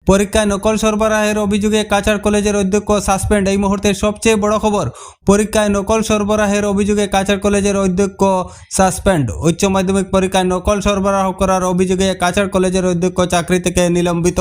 পরীক্ষায় নকল সরবরাহের অভিযোগে কাছাড় কলেজের অধ্যক্ষ সাসপেন্ড। এই মুহূর্তের সবচেয়ে বড় খবর, পরীক্ষায় নকল সরবরাহের অভিযোগে কাছাড় কলেজের অধ্যক্ষ সাসপেন্ড। উচ্চ মাধ্যমিক পরীক্ষায় নকল সরবরাহ করার অভিযোগে কাছাড় কলেজের অধ্যক্ষ চাকরি থেকে নিলম্বিত।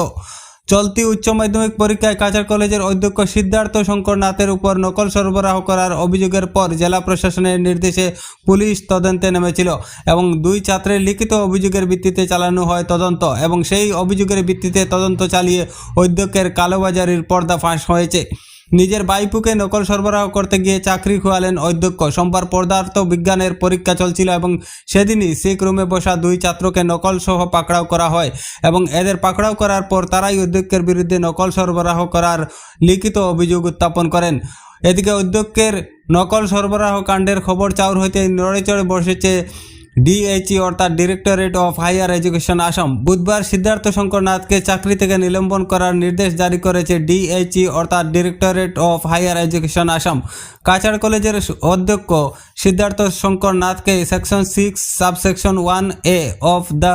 চলতি উচ্চ মাধ্যমিক পরীক্ষায় কাছাড় কলেজের অধ্যক্ষ সিদ্ধার্থ শঙ্কর নাথের উপর নকল সরবরাহ করার অভিযোগের পর জেলা প্রশাসনের নির্দেশে পুলিশ তদন্তে নেমেছিল এবং দুই ছাত্রের লিখিত অভিযোগের ভিত্তিতে চালানো হয় তদন্ত এবং সেই অভিযোগের ভিত্তিতে তদন্ত চালিয়ে অধ্যক্ষের কালোবাজারির পর্দা ফাঁস হয়েছে। নিজের বাইপুকে নকল সরবরাহ করতে গিয়ে চাকরি খোয়ালেন অধ্যক্ষ। সোমবার পদার্থ বিজ্ঞানের পরীক্ষা চলছিল এবং সেদিনই সিক রুমে বসা দুই ছাত্রকে নকল সহ পাকড়াও করা হয় এবং এদের পাকড়াও করার পর তারাই অধ্যক্ষের বিরুদ্ধে নকল সরবরাহ করার লিখিত অভিযোগ উত্থাপন করেন। এদিকে অধ্যক্ষের নকল সরবরাহ কাণ্ডের খবর চাউর হইতে নড়েচড়ে বসেছে ডিএইচই অর্থাৎ directorate of higher education Assam. বুধবার সিদ্ধার্থ শঙ্কর নাথকে চাকরি থেকে নিলম্বন করার নির্দেশ জারি করেছে ডিএইচই অর্থাৎ directorate of higher education Assam. Cachar কলেজের অধ্যক্ষ সিদ্ধার্থ শঙ্কর নাথকে section 6 subsection 1A of the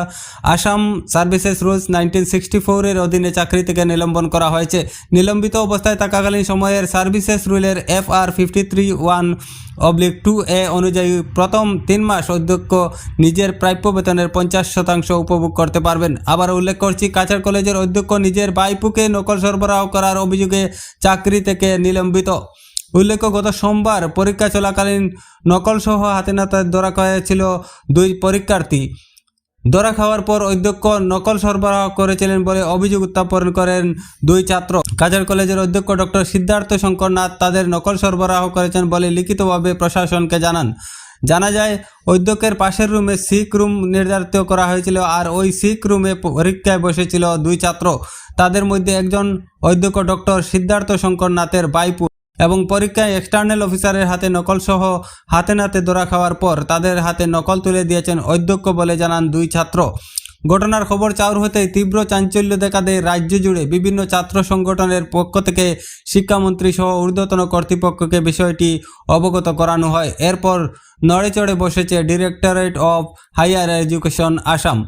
Assam services rules 1964 এর অধীনে চাকরি থেকে নিলম্বন করা হয়েছে। নিলম্বিত অবস্থায় থাকাকালীন সময়ের সার্ভিসেস রুলের FR 53(1)(2A অনুযায়ী প্রথম 3 মাস অধ্যক্ষ নিজের প্রাপ্য বেতনের 50% উপভোগ করতে পারবেন। আবার উল্লেখ করছি, কাছাড় কলেজের অধ্যক্ষ নিজের বাইপুকে নকল সরবরাহ করার অভিযোগে চাকরি থেকে নিলম্বিত। উল্লেখ্য, গত সোমবার পরীক্ষা চলাকালীন নকল সহ হাতে নাতে ধরা হয়েছিল দুই পরীক্ষার্থী। ধরা খাওয়ার পর অধ্যক্ষ নকল সরবরাহ করেছিলেন বলে অভিযোগ উত্থাপন করেন দুই ছাত্র। কাছাড় কলেজের অধ্যক্ষ ডক্টর সিদ্ধার্থ শঙ্কর নাথ তাদের নকল সরবরাহ করেছেন বলে লিখিতভাবে প্রশাসনকে জানান। জানা যায়, অধ্যক্ষের পাশের রুমে সিক রুম নির্ধারিত করা হয়েছিল আর ওই সিক রুমে পরীক্ষায় বসেছিল দুই ছাত্র। তাদের মধ্যে একজন অধ্যক্ষ ডক্টর সিদ্ধার্থ শঙ্কর নাথের বাইপু এবং পরীক্ষায় এক্সটার্নাল অফিসারের হাতে নকল সহ হাতে নাতে ধরা খাওয়ার পর তাদের হাতে নকল তুলে দিয়েছেন অধ্যক্ষ বলে জানান দুই ছাত্র। ঘটনার খবর চাউর হতেই তীব্র চাঞ্চল্য দেখা দেয় রাজ্য জুড়ে। বিভিন্ন ছাত্র সংগঠনের পক্ষ থেকে শিক্ষামন্ত্রী সহ ঊর্ধ্বতন কর্তৃপক্ষকে বিষয়টি অবগত করানো হয়। এরপর নড়েচড়ে বসেছে directorate of higher education Assam.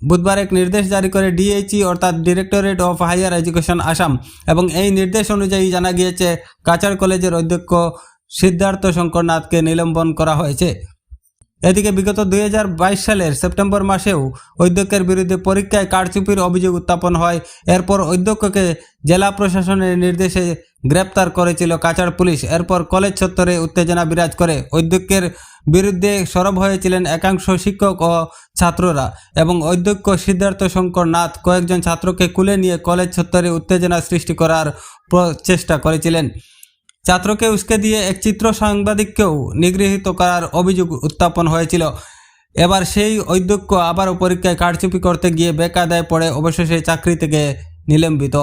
বুধবার এক নির্দেশ জারি করে ডিএইচই অর্থাৎ directorate of higher education Assam এবং এই নির্দেশ অনুযায়ী জানা গিয়েছে কাছাড় কলেজের অধ্যক্ষ সিদ্ধার্থ শঙ্কর নাথকে নিলম্বন করা হয়েছে। এদিকে বিগত 2022 সালের সেপ্টেম্বর মাসেও অধ্যক্ষের বিরুদ্ধে পরীক্ষায় কারচুপির অভিযোগ উত্থাপন হয়। এরপর অধ্যক্ষকে জেলা প্রশাসনের নির্দেশে গ্রেপ্তার করেছিল কাছাড় পুলিশ। এরপর কলেজ চত্বরে উত্তেজনা বিরাজ করে। অধ্যক্ষের বিরুদ্ধে সরব হয়েছিলেন একাংশ শিক্ষক ও ছাত্ররা এবং অধ্যক্ষ সিদ্ধার্থ শঙ্কর নাথ কয়েকজন ছাত্রকে কুলে নিয়ে কলেজ চত্বরে উত্তেজনা সৃষ্টি করার চেষ্টা করেছিলেন। ছাত্রকে উস্কে দিয়ে এক চিত্র সাংবাদিককেও নিগৃহীত করার অভিযোগ উত্থাপন হয়েছিল। এবার সেই অধ্যক্ষ আবারও পরীক্ষায় কারচুপি করতে গিয়ে বেকায়দায় পড়ে অবশেষে চাকরি থেকে নিলম্বিত।